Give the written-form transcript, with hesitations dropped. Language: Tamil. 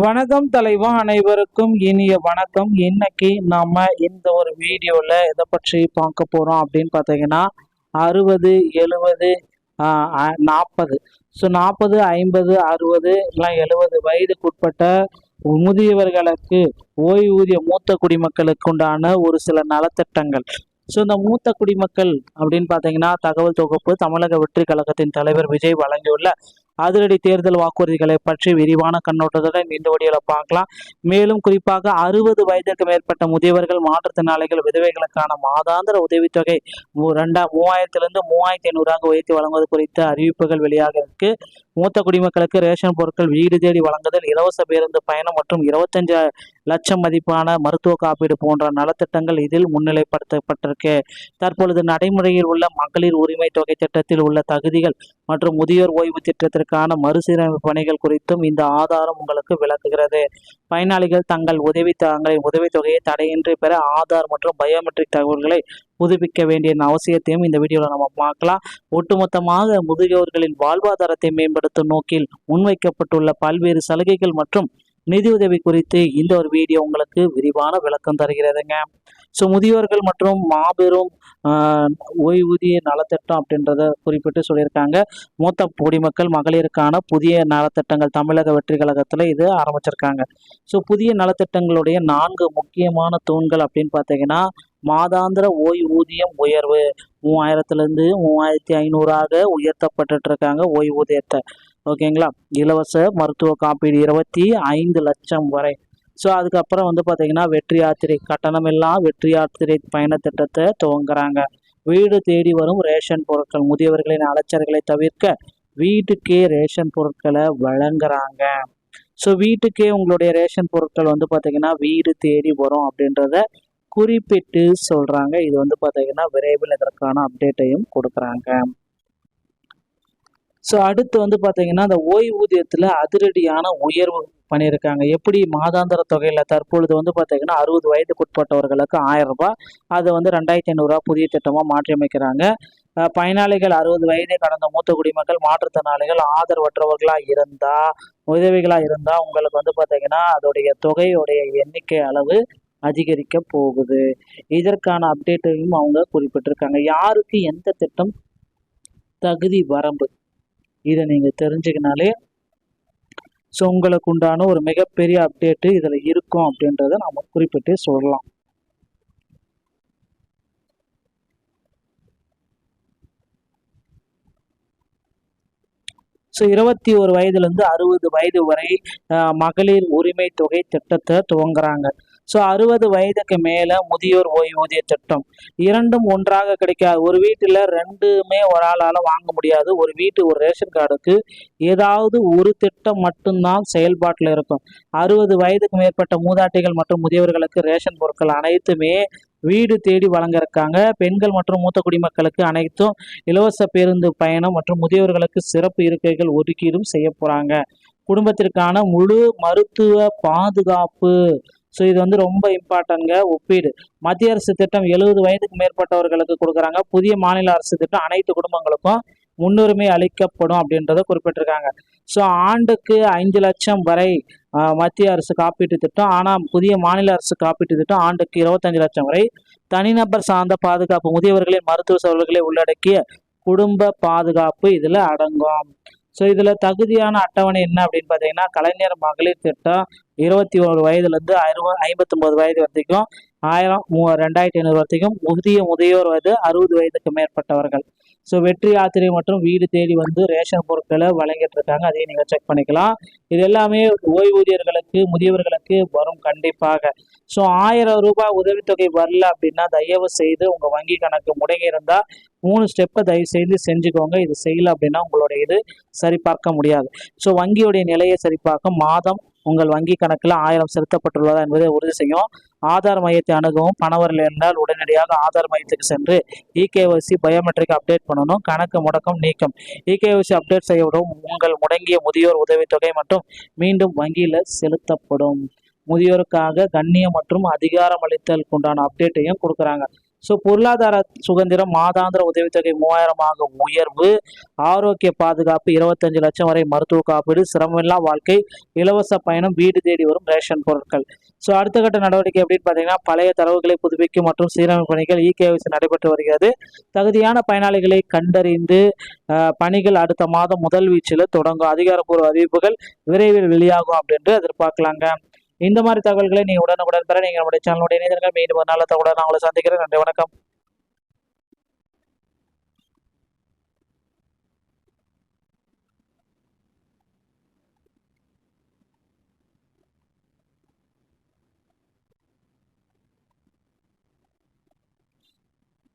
வணக்கம் தலைவா, அனைவருக்கும் இனிய வணக்கம். இன்னைக்கு நாம இந்த ஒரு வீடியோல எதை பற்றி பார்க்க போறோம் அப்படின்னு பார்த்தீங்கன்னா 60, 70, 40. ஸோ 40, 50, 60 இல்லை 70 வயதுக்குட்பட்ட முதியவர்களுக்கு ஓய்வூதிய மூத்த குடிமக்களுக்கு உண்டான ஒரு சில நலத்திட்டங்கள். ஸோ இந்த மூத்த குடிமக்கள் அப்படின்னு பார்த்தீங்கன்னா தகவல் தொகுப்பு தமிழக வெற்றி கழகத்தின் தலைவர் விஜய் வழங்கியுள்ள அதிரடி தேர்தல் வாக்குறுதிகளை பற்றி விரிவான கண்ணோட்டத்துடன் இந்த வீடியோவில் பார்க்கலாம். மேலும் குறிப்பாக 60 வயதிற்கு மேற்பட்ட முதியவர்கள், மாற்றுத்திறனாளிகள், விதவைகளுக்கான மாதாந்திர உதவித்தொகை 3000 3500 உயர்த்தி வழங்குவது குறித்த அறிவிப்புகள் வெளியாக இருக்கு. மூத்த குடிமக்களுக்கு ரேஷன் பொருட்கள் வீடு தேடி வழங்குதல், இலவச பேருந்து பயணம் மற்றும் 25 லட்சம் மதிப்பான மருத்துவ காப்பீடு போன்ற நலத்திட்டங்கள் இதில் முன்னிலைப்படுத்தப்பட்டிருக்கு. தற்பொழுது நடைமுறையில் உள்ள மகளிர் உரிமை தொகை திட்டத்தில் உள்ள தகுதிகள் மற்றும் முதியோர் ஓய்வு திட்டத்திற்கான மறுசீரமைப்பு பணிகள் குறித்தும் இந்த ஆதாரம் உங்களுக்கு விளக்குகிறது. பயனாளிகள் தங்கள் உதவித்தொகையை தடையின்றி பெற ஆதார் மற்றும் பயோமெட்ரிக் தகவல்களை புதுப்பிக்க வேண்டிய அவசியத்தையும் இந்த வீடியோவில் நம்ம பார்க்கலாம். ஒட்டுமொத்தமாக முதியோர்களின் வாழ்வாதாரத்தை மேம்படுத்தும் நோக்கில் முன்வைக்கப்பட்டுள்ள பல்வேறு சலுகைகள் மற்றும் நிதியுதவி குறித்து இந்த ஒரு வீடியோ உங்களுக்கு விரிவான விளக்கம் தருகிறதுங்க. ஸோ முதியோர்கள் மற்றும் மாபெரும் ஓய்வூதிய நலத்திட்டம் அப்படின்றத குறிப்பிட்டு சொல்லியிருக்காங்க. மூத்த குடிமக்கள் மகளிருக்கான புதிய நலத்திட்டங்கள் தமிழக வெற்றி கழகத்தில் இது ஆரம்பிச்சிருக்காங்க. ஸோ புதிய நலத்திட்டங்களுடைய 4 முக்கியமான தூண்கள் அப்படின்னு பார்த்தீங்கன்னா மாதாந்திர ஓய்வூதியம் உயர்வு 3000 3500 உயர்த்தப்பட்டு இருக்காங்க ஓய்வூதியத்தை. ஓகேங்களா. இலவச மருத்துவ காப்பீடு 25 லட்சம் வரை. ஸோ அதுக்கப்புறம் பார்த்தீங்கன்னா வெற்றி யாத்திரை கட்டணமெல்லாம் வெற்றி யாத்திரை பயண திட்டத்தை துவங்குறாங்க. வீடு தேடி வரும் ரேஷன் பொருட்கள் முதியவர்களின் அலைச்சல்களை தவிர்க்க வீட்டுக்கே ரேஷன் பொருட்களை வழங்குறாங்க. ஸோ வீட்டுக்கே உங்களுடைய ரேஷன் பொருட்கள் பார்த்தீங்கன்னா வீடு தேடி வரும் அப்படின்றத குறிப்பிட்டு சொல்றாங்க. இது பார்த்தீங்கன்னா விரைவில் இதற்கான அப்டேட்டையும் கொடுக்குறாங்க. ஸோ அடுத்து பார்த்தீங்கன்னா அந்த ஓய்வூதியத்தில் அதிரடியான உயர்வு பண்ணியிருக்காங்க. எப்படி மாதாந்திர தொகையில் தற்பொழுது பார்த்தீங்கன்னா 60 வயதுக்குட்பட்டவர்களுக்கு 1000 ரூபாய், அதை 2500 புதிய திட்டமாக மாற்றி அமைக்கிறாங்க. பயனாளிகள் 60 வயதை கடந்த மூத்த குடிமக்கள், மாற்றுத்திறனாளிகள், ஆதரவற்றவர்களாக இருந்தால், உதவிகளாக இருந்தால் உங்களுக்கு பார்த்தீங்கன்னா அதோடைய தொகையுடைய எண்ணிக்கை அளவு அதிகரிக்க போகுது. இதற்கான அப்டேட்டையும் அவங்க குறிப்பிட்டிருக்காங்க. யாருக்கு எந்த திட்டம் தகுதி வரம்பு இதை நீங்கள் தெரிஞ்சுக்கினாலே ஸோ உங்களுக்கு உண்டான ஒரு மிகப்பெரிய அப்டேட்டு இதில் இருக்கும் அப்படின்றத நம்ம குறிப்பிட்டு சொல்லலாம். ஸோ 21 வயதுலேருந்து 60 வயது வரை மகளிர் உரிமை தொகை திட்டத்தை துவங்குறாங்க. ஸோ 60 வயதுக்கு மேலே முதியோர் ஓய்வூதிய திட்டம் இரண்டும் ஒன்றாக கிடைக்காது. ஒரு வீட்டில் ரெண்டுமே ஒரு ஆளால் வாங்க முடியாது. ஒரு ரேஷன் கார்டுக்கு ஏதாவது ஒரு திட்டம் மட்டும்தான் செயல்பாட்டில் இருக்கும். 60 வயதுக்கு மேற்பட்ட மூதாட்டிகள் மற்றும் முதியவர்களுக்கு ரேஷன் பொருட்கள் அனைத்துமே வீடு தேடி வழங்க இருக்காங்க. பெண்கள் மற்றும் மூத்த குடிமக்களுக்கு அனைத்தும் இலவச பேருந்து பயணம் மற்றும் முதியவர்களுக்கு சிறப்பு இருக்கைகள் ஒதுக்கீடும் செய்ய போறாங்க. குடும்பத்திற்கான முழு மருத்துவ பாதுகாப்பு. ஸோ இது ரொம்ப இம்பார்ட்டன்ங்க. ஒப்பீடு மத்திய அரசு திட்டம் 70 வயதுக்கு மேற்பட்டவர்களுக்கு கொடுக்குறாங்க. புதிய மாநில அரசு திட்டம் அனைத்து குடும்பங்களுக்கும் முன்னுரிமை அளிக்கப்படும் அப்படின்றத குறிப்பிட்டிருக்காங்க. ஸோ ஆண்டுக்கு 5 லட்சம் வரை மத்திய அரசு காப்பீட்டு திட்டம். ஆனால் புதிய மாநில அரசு காப்பீட்டு திட்டம் ஆண்டுக்கு 25 லட்சம் வரை. தனிநபர் சார்ந்த பாதுகாப்பு முதியவர்களின் மருத்துவ சூழல்களை உள்ளடக்கிய குடும்ப பாதுகாப்பு இதில் அடங்கும். ஸோ இதில் தகுதியான அட்டவணை என்ன அப்படின்னு பார்த்தீங்கன்னா கலைஞர் மகளிர் திட்டம் 21 வயதுலேருந்து 59 வயது வரைக்கும் 1000 2500 வரைக்கும். முதியோர் வயது 60 வயதுக்கு மேற்பட்டவர்கள். ஸோ வெற்றி யாத்திரை மற்றும் வீடு தேடி ரேஷன் பொருட்களை வழங்கிட்டு இருக்காங்க. அதையும் நீங்கள் செக் பண்ணிக்கலாம். இது எல்லாமே ஓய்வூதியர்களுக்கு முதியவர்களுக்கு வரும் கண்டிப்பாக. ஸோ 1000 ரூபாய் உதவித்தொகை வரல அப்படின்னா தயவு செய்து உங்கள் வங்கி கணக்கு முடங்கி இருந்தால் 3 ஸ்டெப்பை தயவு செய்து செஞ்சுக்கோங்க. இது செய்யல அப்படின்னா உங்களுடைய இது சரிபார்க்க முடியாது. ஸோ வங்கியுடைய நிலையை சரிபார்க்க மாதம் உங்கள் வங்கி கணக்கில் 1000 செலுத்தப்பட்டுள்ளதா என்பதை உறுதி செய்யும். ஆதார் மையத்தை அணுகவும். பணவரல் இருந்தால் உடனடியாக ஆதார் மையத்துக்கு சென்று இகேஒய்சி பயோமெட்ரிக் அப்டேட் பண்ணணும். கணக்கு முடக்கம் நீக்கம். இகேஒய்சி அப்டேட் செய்யப்படும். உங்கள் முடங்கிய முதியோர் உதவித்தொகை மற்றும் மீண்டும் வங்கியில் செலுத்தப்படும். முதியோருக்காக கண்ணியம் மற்றும் அதிகாரம் அளித்தலுக்கு உண்டான அப்டேட்டையும் கொடுக்குறாங்க. ஸோ பொருளாதார சுதந்திரம், மாதாந்திர உதவித்தொகை 3000 உயர்வு, ஆரோக்கிய பாதுகாப்பு 25 லட்சம் வரை மருத்துவ காப்பீடு, சிரமமில்லா வாழ்க்கை, இலவச பயணம், வீடு தேடி வரும் ரேஷன் பொருட்கள். ஸோ அடுத்த கட்ட நடவடிக்கை எப்படின்னு பார்த்தீங்கன்னா, பழைய தரவுகளை புதுப்பிக்கும் மற்றும் சீரமைப்பு பணிகள் இகேஒய்சி நடைபெற்று வருகிறது. தகுதியான பயனாளிகளை கண்டறிந்து பணிகள் அடுத்த மாதம் முதல் வீச்சில் தொடங்கும். அதிகாரப்பூர்வ அறிவிப்புகள் விரைவில் வெளியாகும் அப்படின்ட்டு எதிர்பார்க்கலாங்க. இந்த மாதிரி தகவல்களை நீங்க உடனுக்குடன் பெற நீங்க நம்முடைய சேனலுடைய இணையதளங்கள் மீண்டும் ஒரு நல்ல தகவலை நான் உங்களை சந்திக்கிறேன். நன்றி, வணக்கம்.